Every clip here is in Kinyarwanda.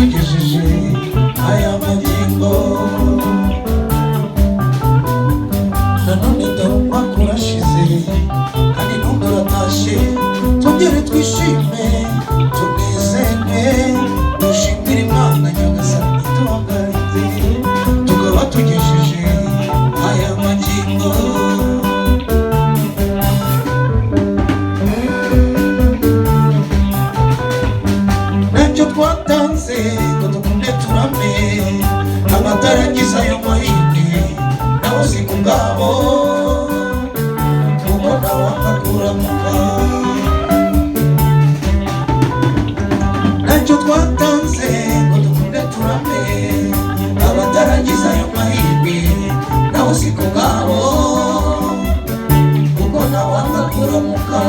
watugejeje aya magingo. Nanone dore umwaka urashize kandi n'undi uratashe, twongere twishime tunezerwe, dushimire Imana Nyagasani ituhagarite, tukaba tugejeje aya magingo. Ntacyo twatanze ngo dukunde turame, abataragize ayo mahirwe nabo si ku bwabo, kuko nawe akakuramuka. Ntacyo twatanze ngo dukunde turame, abataragize ayo mahirwe nabo si ku bwabo, kuko nawe akakuramuka.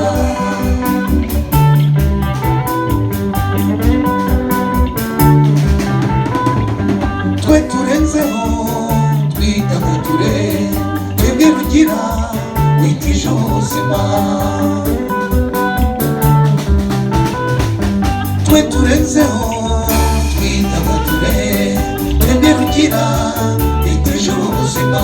Twe turenzeho twitagadure, twebwe rugira witije ubuzima. Twe turenzeho twitagadure, twebwe rugira witije ubuzima.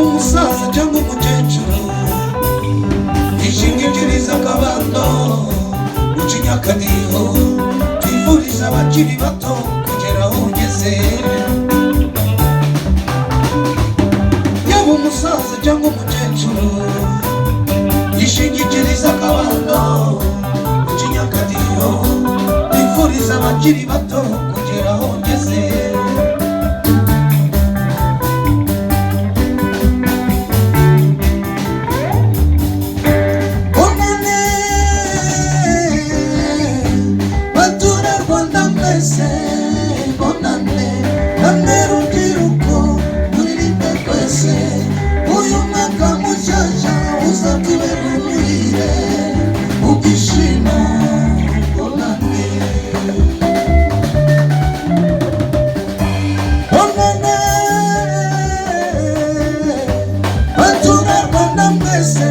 Umusaza cyangwa umukecuru, ishingikiriza akabando, ucinya akadiho, twifuriza abakiri bato kugera aho ugeze. Yaba umusaza cyangwa umukecuru, ishingikiriza akabando, ucinya akadiho, twifuriza abakiri bato kugera aho ugeze. Bonane, namwe rubyiruko turirimbe twese, uyu mwaka mushyashya uzatubera umuhire ubwishimo. Bonane, bonane, baturarwanda mwese